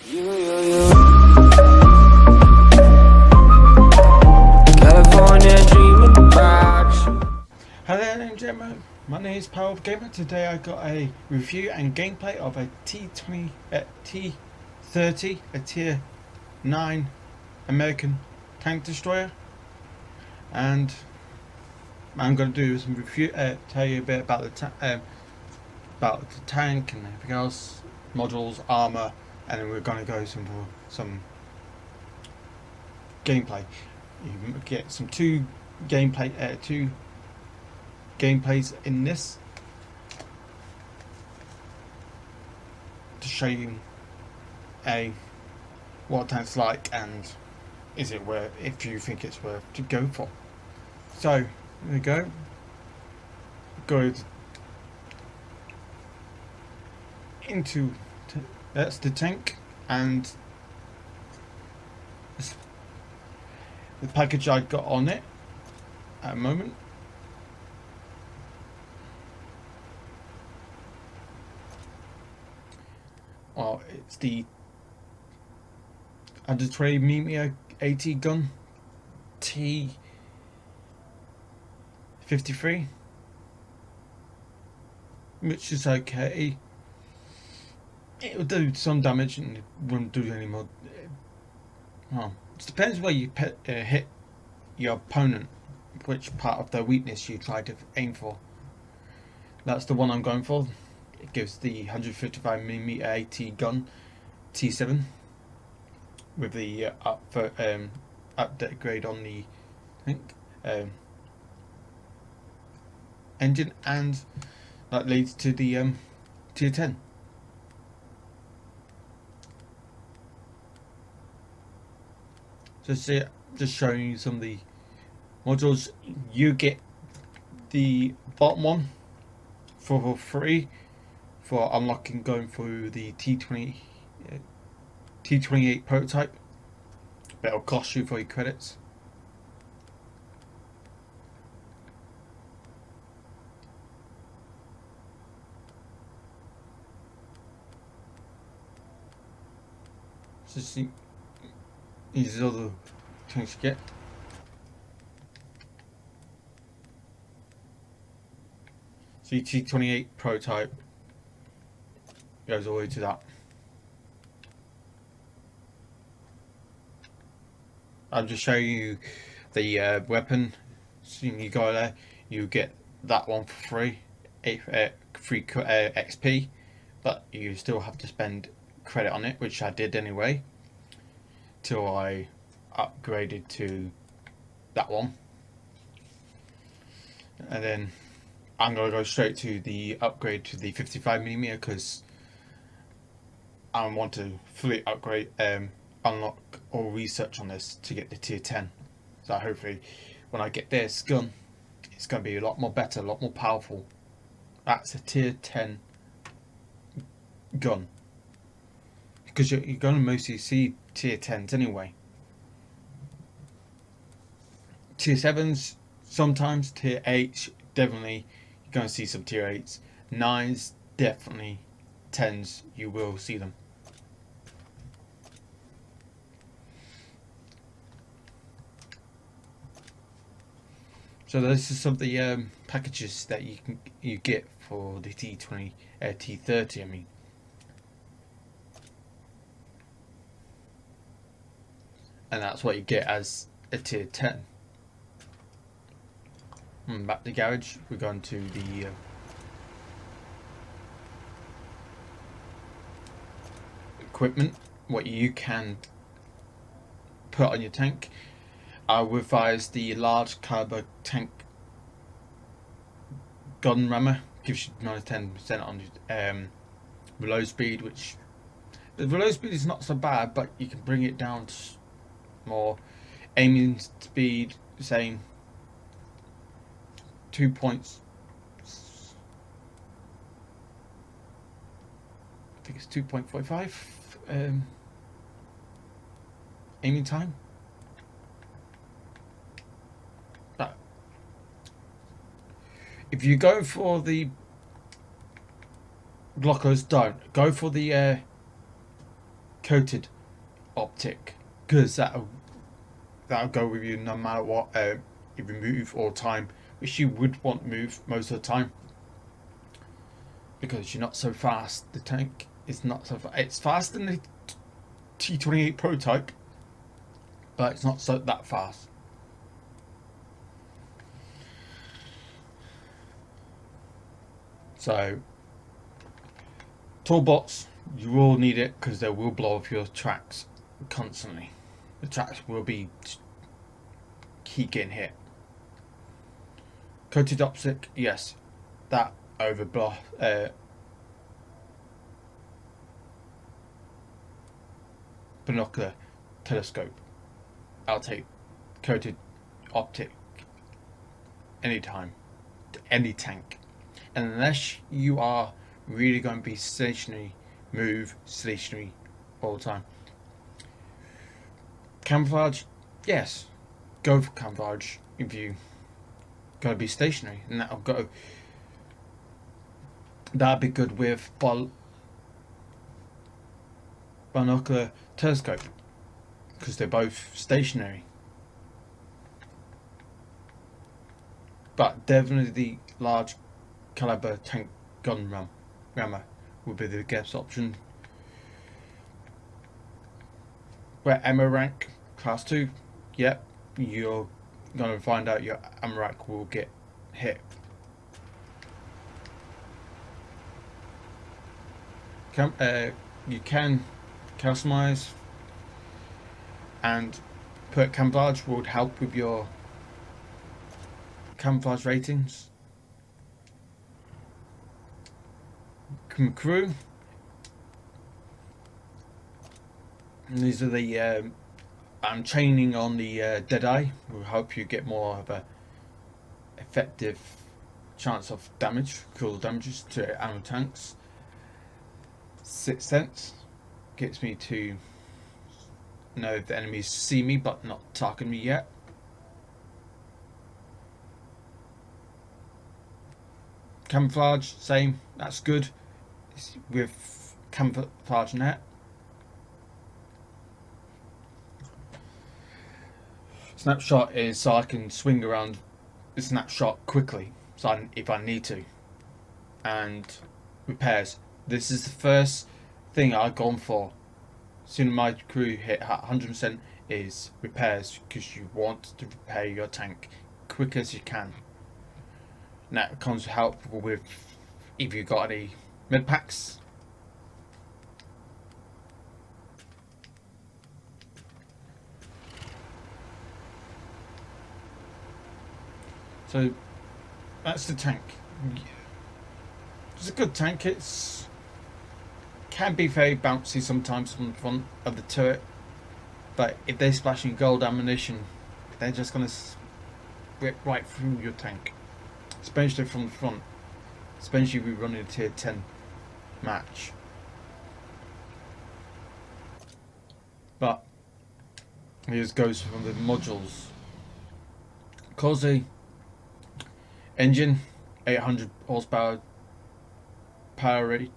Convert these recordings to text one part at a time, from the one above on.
California dreaming about you. Hello ladies and gentlemen, my name is Power Gamer. Today I got a review and gameplay of a T30 a Tier 9 American Tank Destroyer, and I'm going to do some review, tell you a bit about the tank and everything else, modules, armor, and then we're going to go some gameplay. You get two gameplays in this to show you what tank's like and is it worth, if you think it's worth to go for. So there we go. Into that's the tank and the package I got on it at the moment. Well, it's the 120mm AT gun T53, which is okay. It will do some damage and it won't do any more. Well, it depends where you hit your opponent, which part of their weakness you try to aim for. That's the one I'm going for. It gives the 155mm AT gun T7 with the update grade on the engine, and that leads to the Tier 10. Just showing you some of the modules. You get the bottom one for free for unlocking, going through the T28 prototype, but it'll cost you for your credits. So see, these are the things you get. So T28 prototype goes all the way to that. I'm just showing you the weapon. So you go there, you get that one for free, free XP, but you still have to spend credit on it, which I did anyway, till I upgraded to that one. And then I'm going to go straight to the upgrade to the 55mm because I want to fully upgrade, unlock all research on this to get the Tier 10. So hopefully when I get this gun, it's going to be a lot more better, a lot more powerful. That's a Tier 10 gun, because you're going to mostly see Tier 10s anyway. Tier 7s sometimes, Tier 8s definitely you're going to see some Tier 8s. 9s definitely, 10s you will see them. So this is some of the packages that you get for the T30. I mean, and that's what you get as a Tier 10. Back to the garage. We're going to the equipment, what you can put on your tank. I revised the large caliber tank gun rammer, gives you -10% on reload speed, which the reload speed is not so bad, but you can bring it down to more. Aiming speed, same, 2 points. I think it's 2.45 aiming time. But if you go for the Glockers, don't go for the coated optic, because that'll go with you no matter what you remove or time, which you would want to move most of the time, because you're not so fast. The tank is not so fast. It's faster than the T28 prototype, but it's not so that fast. So toolbox, you will need it because they will blow off your tracks constantly. The tracks will be keep getting hit. Coated optic, yes, that over binocular telescope. I'll take coated optic anytime to any tank, and unless you are really going to be stationary, move stationary all the time. Camouflage, yes, go for camouflage if you gotta be stationary, and that'll be good with binocular telescope because they're both stationary. But definitely the large caliber tank gun rammer would be the best option. Where ammo rank class 2, yep, you're gonna find out your ammo rack will get hit. You can customize and put camouflage would help with your camouflage ratings. Crew, and these are the I'm training on the Deadeye. Will help you get more of a effective chance of cool damages to ammo tanks. Sixth Sense gets me to know if the enemies see me but not targeting me yet. Camouflage, same, that's good. It's with camouflage net. Snapshot is so I can swing around the snapshot quickly, so if I need to. And repairs. This is the first thing I've gone for. Soon as my crew hit 100% is repairs, because you want to repair your tank quick as you can. And that comes helpful with if you've got any med packs. So that's the tank. It's a good tank. It's can be very bouncy sometimes from the front of the turret, but if they're splashing gold ammunition, they're just gonna rip right through your tank, especially from the front. Especially if we run in a tier 10 match. But here goes from the modules. Cozy engine, 800 horsepower power ratio,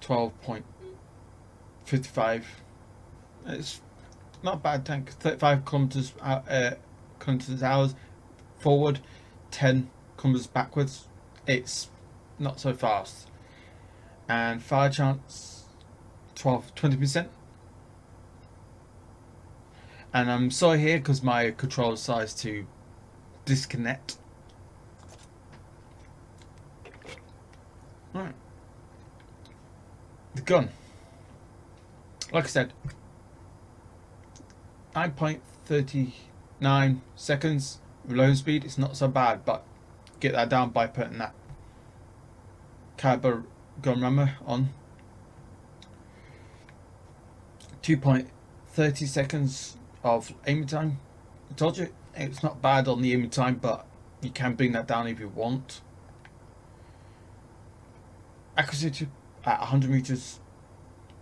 12.55. It's not a bad tank. 35 kilometers hours forward, 10 kilometers backwards. It's not so fast. And fire chance 20%. And I'm sorry here because my controller decides to disconnect. Right. The gun. Like I said, 9.39 seconds reload speed. It's not so bad, but get that down by putting that caliber gun rammer on. 2.30 seconds of aiming time. I told you it's not bad on the aiming time, but you can bring that down if you want. Accuracy at 100 meters,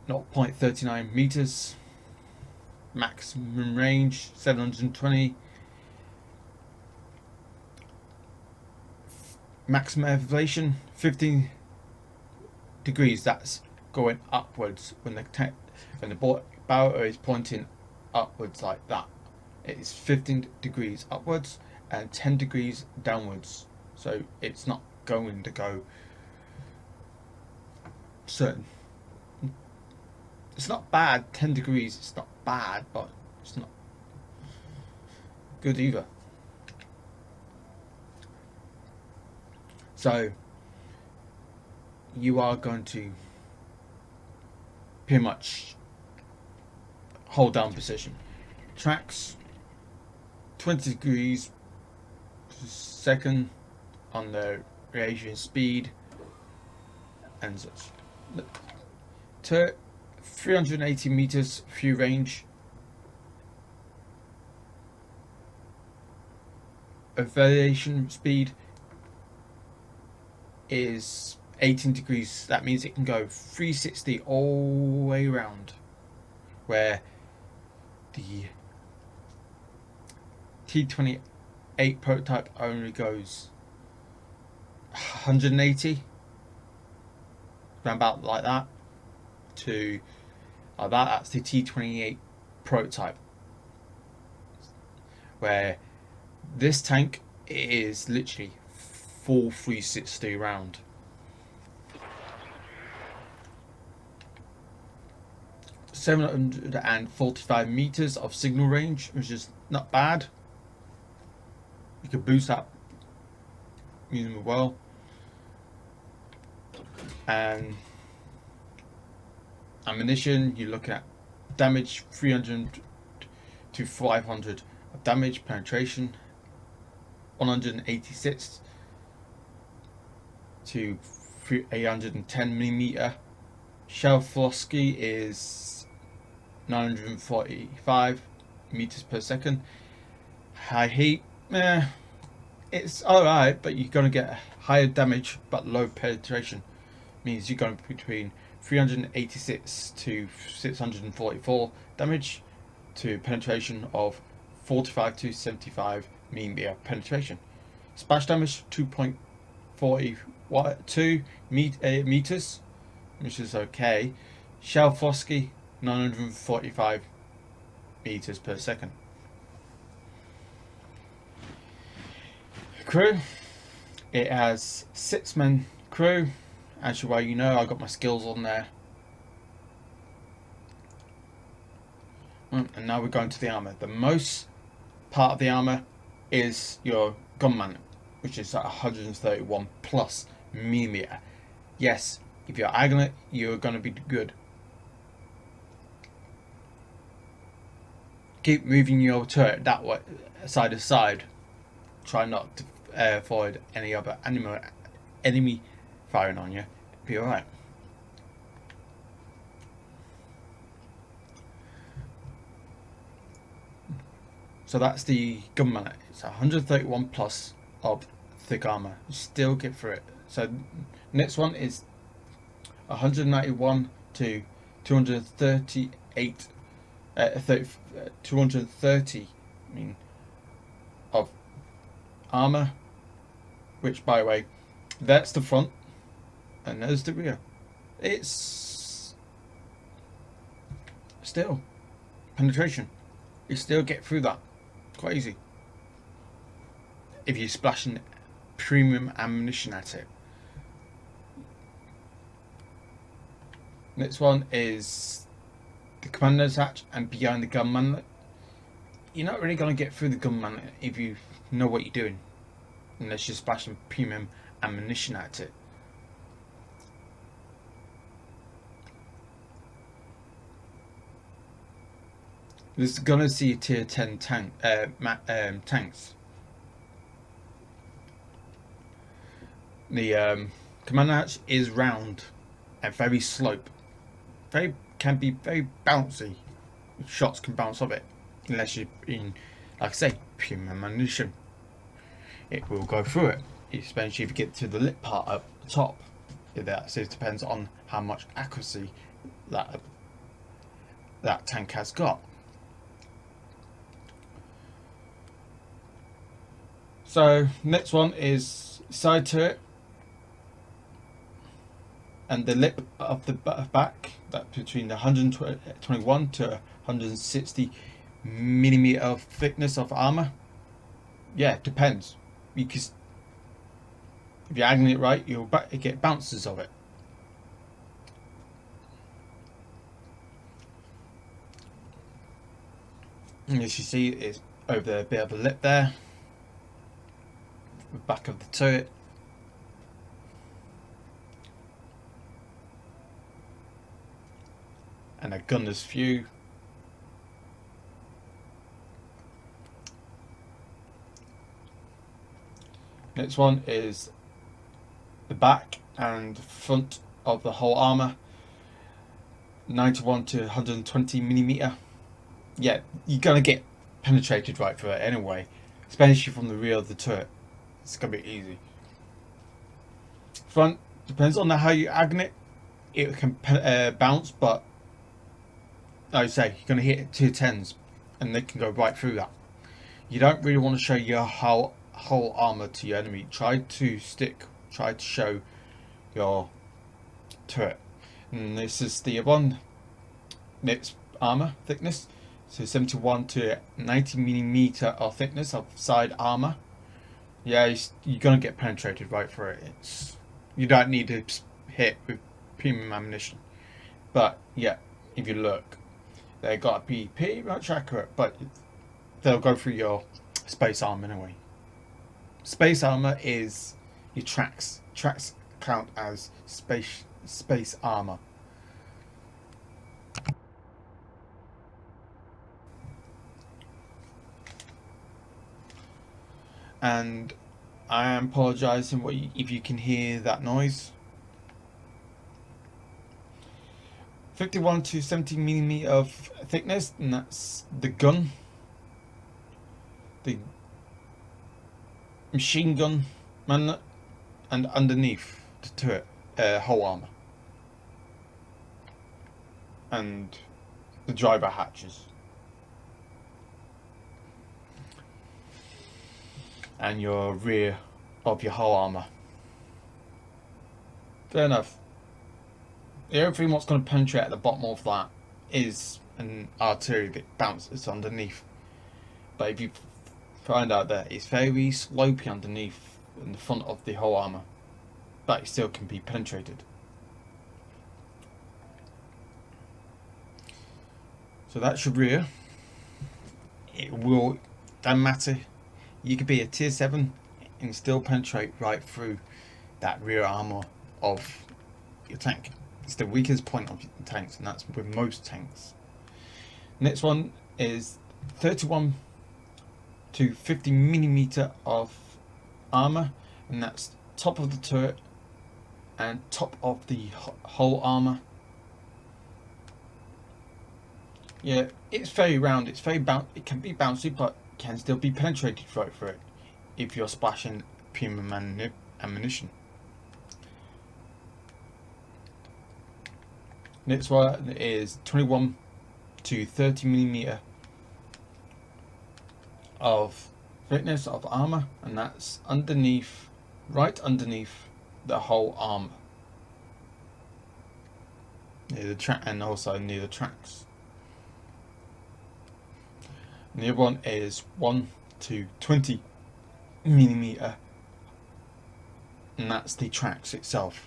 0.39 meters. Maximum range 720. Maximum elevation 15 degrees. That's going upwards when the barrel is pointing upwards like that. It's 15 degrees upwards and 10 degrees downwards. So it's not going to go certain. It's not bad. 10 degrees. It's not bad, but it's not good either. So you are going to pretty much hold down position. Tracks 20 degrees per second on the radiation speed and such. 380 meters view range. Variation speed is 18 degrees. That means it can go 360 all the way around, where the T30 IX prototype only goes 180, around about like that, to like that. That's the T30 IX prototype, where this tank is literally full 360 round. .745 meters of signal range, which is not bad. You can boost that reasonably well. And ammunition, you're looking at damage 300 to 500 of damage, penetration 186 to 810 millimeter. Shell velocity is 945 meters per second. High heat, it's alright, but you're going to get higher damage but low penetration. Means you're going between 386 to 644 damage to penetration of 45 to 75 millimeter penetration. Splash damage 2.42 meters, which is okay. Shell velocity 945 meters per second. Crew, it has 6-man crew. Actually, well, you know, I got my skills on there. And now we're going to the armor. The most part of the armor is your gun man, which is at 131 plus millimeter. Yes, if you're agging it, you're going to be good. Keep moving your turret that way, side to side. Try not to avoid any other enemy firing on you. Be alright. So that's the gun mallet. It's 131 plus of thick armor. You still get through it. So next one is 191 to 238 230 of armor, which, by the way, that's the front and there's the rear. It's still penetration. You still get through that quite easy if you're splashing premium ammunition at it. Next one is the commander's hatch and behind the gun manlet. You're not really going to get through the gun manlet if you know what you're doing, unless you're splashing premium ammunition at it. This is going to see tier 10 tanks. The commander hatch is round and very slope. Can be very bouncy. Shots can bounce off it, unless you're in, like I say, premium ammunition. It will go through it, especially if you get to the lip part up the top. So it depends on how much accuracy that tank has got. So next one is side turret. and the lip of the back, that between the 121 to 160 millimeter of thickness of armor. Yeah, it depends, because if you're angling it right, you'll get bounces of it. And as you see, it's over a bit of a lip there, the back of the turret. And a gunner's view. Next one is the back and front of the whole armor, 91 to 120 millimeter. Yeah, you're gonna get penetrated right through it anyway, especially from the rear of the turret. It's gonna be easy. Front depends on how you angle it. It can bounce, but like I say, you're gonna hit 210s, and they can go right through that. You don't really want to show your whole armor to your enemy. Try to show your turret. And this is the one. Next armor thickness, so 71 to 90 millimeter of thickness of side armor. Yeah, you're gonna get penetrated right through it. You don't need to hit with premium ammunition, but yeah, if you look, they got to be pretty much accurate, but they'll go through your space armor anyway. Space armor is your tracks. Tracks count as space armor. And I am apologizing if you can hear that noise. 51 to 70 millimeter of thickness, and that's the gun. The machine gun manlet, and underneath the turret, whole armor, and the driver hatches, and your rear of your whole armor. Fair enough. The only thing what's going to penetrate at the bottom of that is an artillery that bounces underneath. But if you find out that it's very slopey underneath in the front of the whole armor, but it still can be penetrated. So that's your rear. It will, don't matter, you could be a tier 7 and still penetrate right through that rear armor of your tank. It's the weakest point of your tanks, and that's with most tanks. Next one is 31 to 50 millimeter of armor, and that's top of the turret and top of the whole armor. Yeah, it's very round. It's very it can be bouncy, but can still be penetrated right through it if you're splashing premium ammunition. Next one is 21 to 30 millimeter of thickness of armor, and that's underneath, right underneath the whole armor, near the track, and also near the tracks. And the other one is 1 to 20 millimeter, and that's the tracks itself.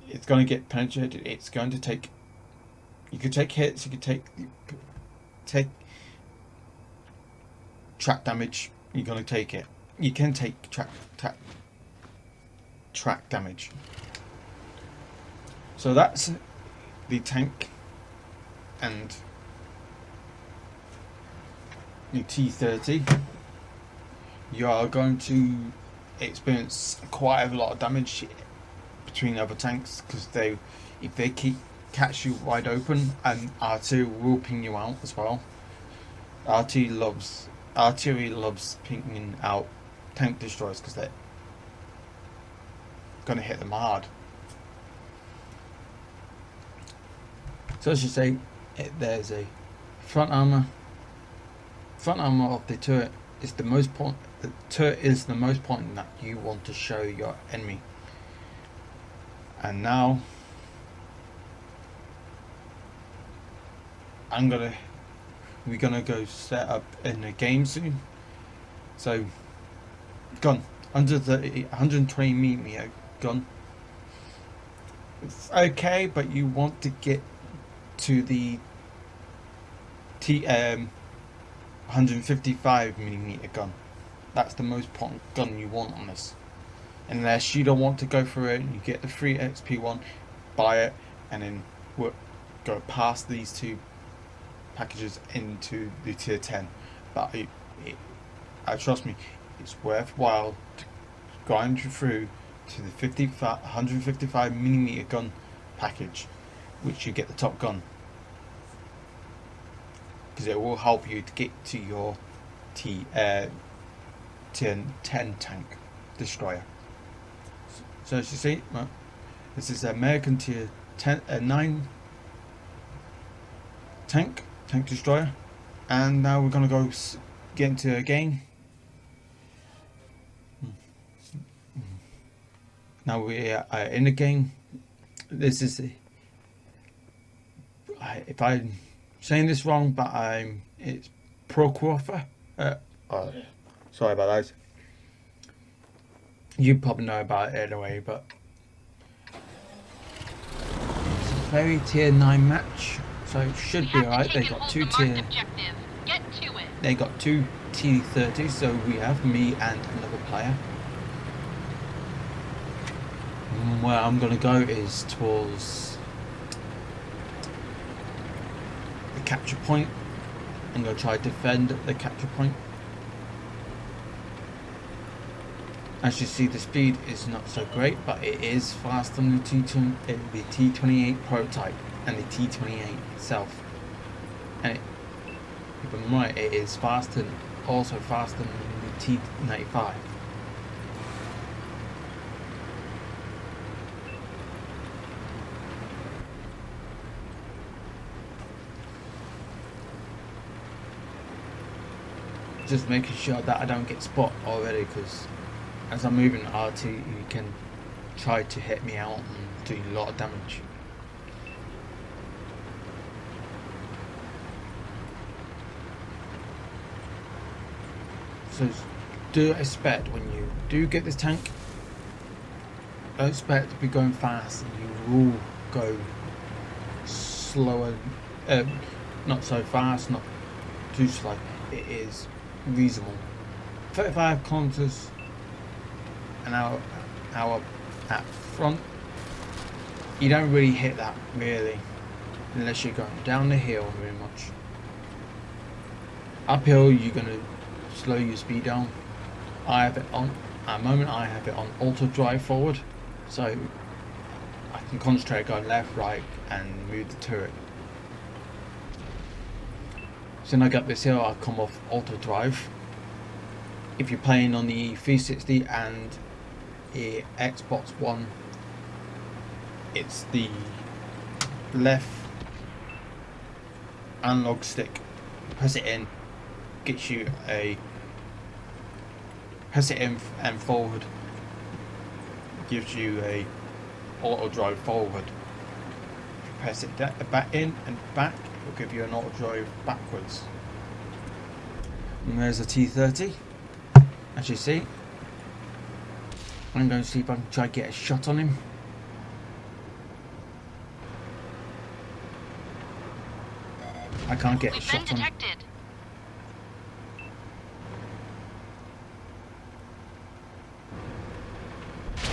It's going to get penetrated. It's going to take, you could take hits, you could take track damage. You're going to take it. You can take track damage. So that's the tank and the T30. You are going to experience quite a lot of damage between other tanks, because if they catch you wide open, and R2 will ping you out as well. Artillery loves pinging out tank destroyers because they're gonna hit them hard. So as you say, there's a front armor. Front armor of the turret is the most point. The turret is the most point that you want to show your enemy. And now we're gonna go set up in a game soon. So gun, 120 millimeter gun. It's okay, but you want to get to the 155 millimeter gun. That's the most potent gun you want on this. Unless you don't want to go for it, you get the free XP one, buy it, and then go past these two packages into the tier 10. But trust me, it's worthwhile to grind through to the 155 millimeter gun package, which you get the top gun, because it will help you to get to your tier 10 tank destroyer. So as you see, well, this is American tier 9 tank destroyer, and now we're gonna go get into a game. Now we are in the game. This is if I'm saying this wrong, but it's Procroffer. Sorry about that. You probably know about it anyway, but it's a very tier 9 match, so it should be alright. They got two tier. They got two T30s, so we have me and another player. Where I'm gonna go is towards the capture point. I'm gonna try to defend the capture point. As you see, the speed is not so great, but it is faster than the T28 prototype and the T28 itself. And keep in mind, it is also faster than the T95. Just making sure that I don't get spot already, because as I'm moving RT, you can try to hit me out and do a lot of damage. So do expect, when you do get this tank, don't expect to be going fast, and you will go slower, not so fast, not too slow. It is reasonable. 35 kilometers an hour at front. You don't really hit that really, unless you're going down the hill very much. Uphill, you're gonna slow your speed down. I have it on at the moment. I have it on auto drive forward, so I can concentrate going left, right, and move the turret. So when I get up this hill, I come off auto drive. If you're playing on the 360 and the Xbox One, it's the left analog stick. Press it in, gets you a. Press it in and forward, gives you a auto drive forward. If you press it back in and back, will give you an auto drive backwards. And there's a T30, as you see. I'm going to see if I can try to get a shot on him. I can't get a shot on him.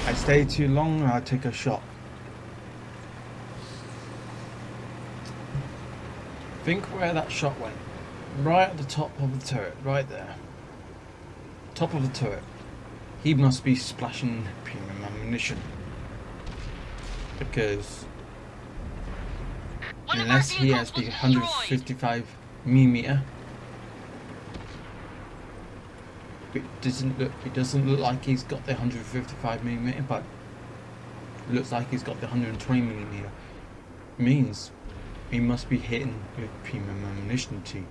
I stay too long, I take a shot. Think where that shot went. Right at the top of the turret, right there. Top of the turret. He must be splashing premium ammunition. Because unless he has the 155mm, it doesn't look like he's got the 155mm, but it looks like he's got the 120mm. Means he must be hitting with premium ammunition to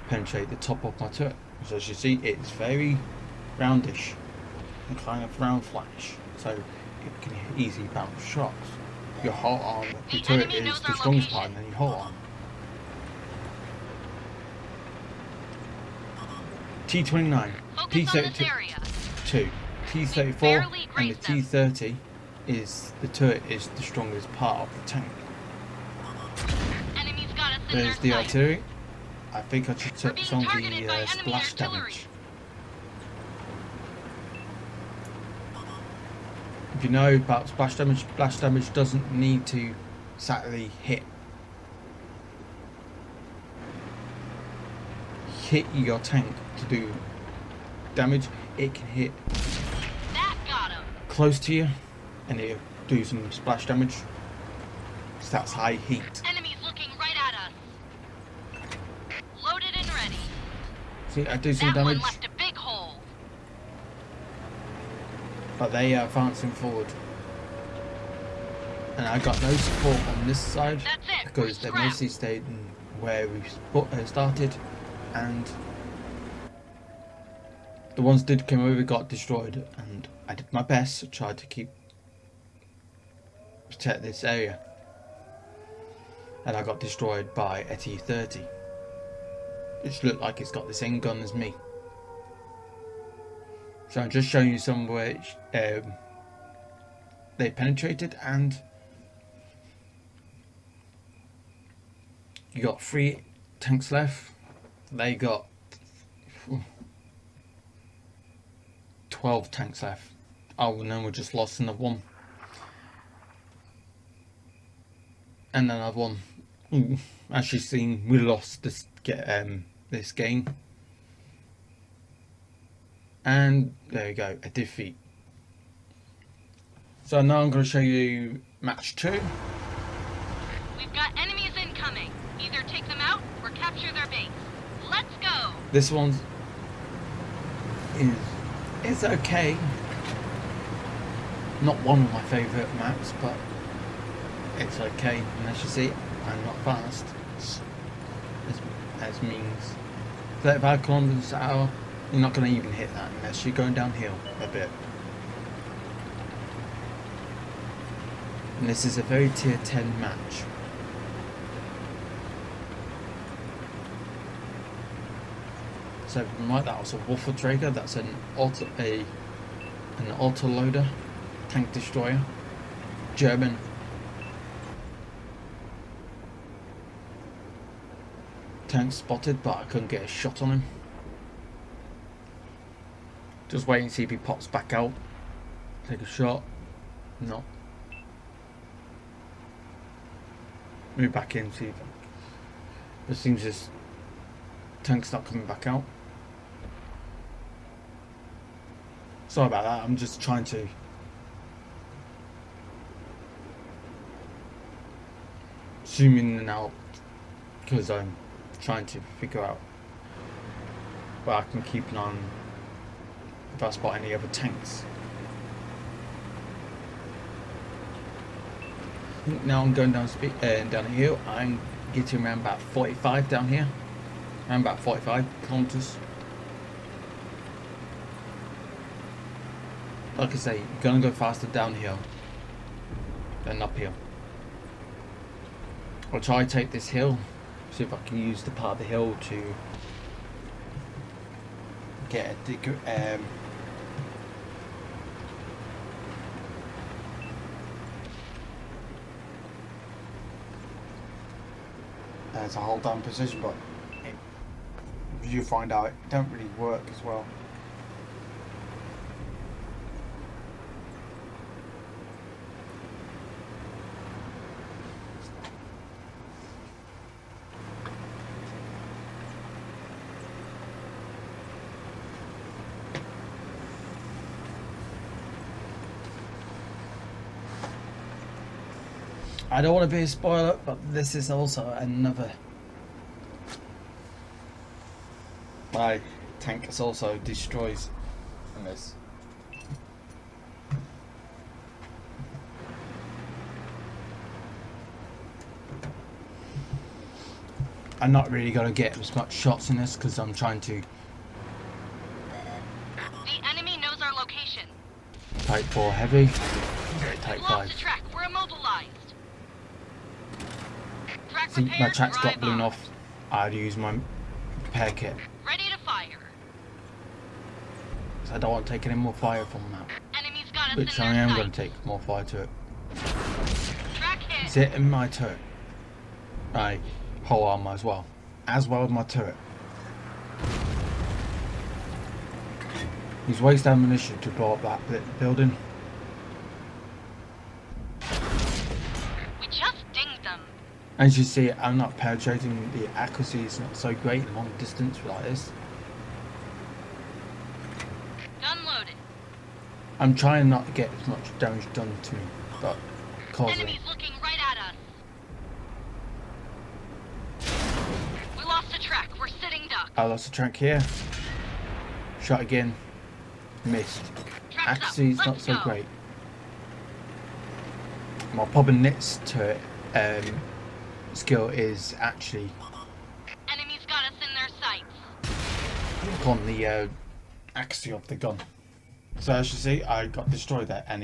penetrate the top of my turret. So as you see, it's very roundish and kind of round flash, so it can easily bounce shots. your whole arm. Your turret is the strongest part, and then your whole arm. T29, T32, T34, and the T30 is the turret is the strongest part of the tank. There's the artillery. I think I should touch on the splash damage. If you know about splash damage doesn't need to exactly hit your tank to do damage. It can hit close to you and it'll do some splash damage. So that's high heat. Enemies looking right at us. Loaded and ready. See, I do some That damage. one left a big hole. But they are advancing forward. And I got no support on this side because they mostly stayed in where we started, and the ones that came over got destroyed, and I did my best to try to protect this area, and I got destroyed by a T30, which looked like it's got the same gun as me. So I'm just showing you some where they penetrated, and you got 3 tanks left. They got 12 tanks left. Oh, and then we just lost another one. And another one. Ooh, as you've seen, we lost this game. And there you go, a defeat. So now I'm going to show you match 2. We've got enemies incoming. Either take them out or capture their base. Let's go. This one is okay. Not one of my favourite maps, but it's okay. And as you see, I'm not fast. As means 35 kilometers an hour. You're not going to even hit that unless you're going downhill a bit. And this is a very tier 10 match. So right, that was a Wolfer Traeger. That's an auto loader tank destroyer, German. Tank spotted, but I couldn't get a shot on him. Just wait and see if he pops back out. Take a shot. No. Move back in, see if it seems this tank's not coming back out. Sorry about that, I'm just trying to zoom in and out because I'm trying to figure out where I can keep an eye on if I spot any other tanks. Now I'm going down the hill. I'm getting around about 45 down here. Around about 45 kilometers. Like I say, you're gonna go faster downhill than uphill. I'll try to take this hill, see if I can use the part of the hill to get a as a hold down position, but you find out it don't really work as well. I don't want to be a spoiler, but this is also another. My tank is also destroys in this. I'm not really going to get as much shots in this because I'm trying to. The enemy knows our location. Type 4 heavy. Type We've 5. lost the track. We're immobilized. see my chat's got blown off, I'd use my repair kit. Ready to fire. So I don't want to take any more fire from that. Enemies got us Which in I their am sights. going to take more fire to it. Track hit. It's hitting my turret. My whole armor as well as my turret. Use waste ammunition to blow up that building. We just dinged them. As you see, I'm not penetrating. The accuracy is not so great in long distance like this. Gun loaded. I'm trying not to get as much damage done to me, but causing. Enemies looking right at us. We lost a track. We're sitting duck. I lost a track here. Shot again. Missed. Track's Accuracy is up. not Let's so go. great. My pop and nits to skill is actually Enemies got us in their sights. on the accuracy of the gun. So as you see, I got destroyed there, and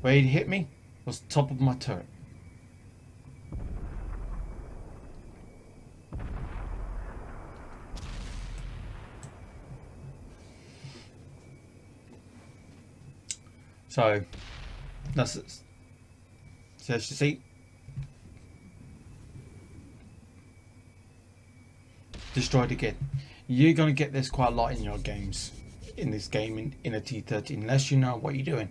where he hit me was top of my turret. So that's it. So as you see, destroyed again. You're gonna get this quite a lot in your games, in this game in a T30, unless you know what you're doing.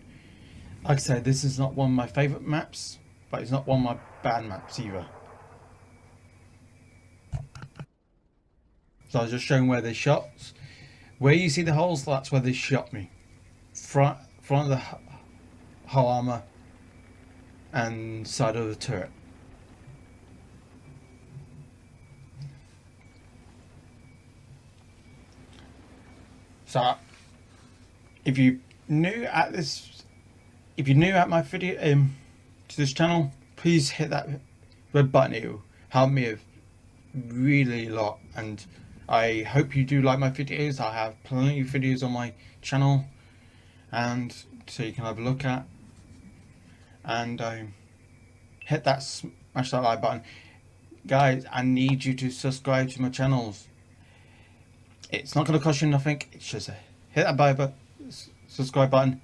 Like I said, this is not one of my favourite maps, but it's not one of my bad maps either. So I was just showing where they shot. Where you see the holes, that's where they shot me. Front of the hull armor and side of the turret. So if you're new at my video to this channel, please hit that red button. It will help me a really lot, and I hope you do like my videos. I have plenty of videos on my channel, and so you can have a look at, and hit that, smash that like button. Guys, I need you to subscribe to my channels. It's not going to cost you nothing. It's just hit that subscribe button,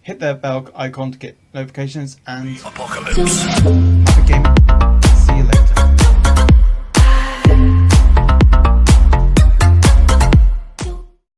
hit the bell icon to get notifications, and Apocalypse. have a game.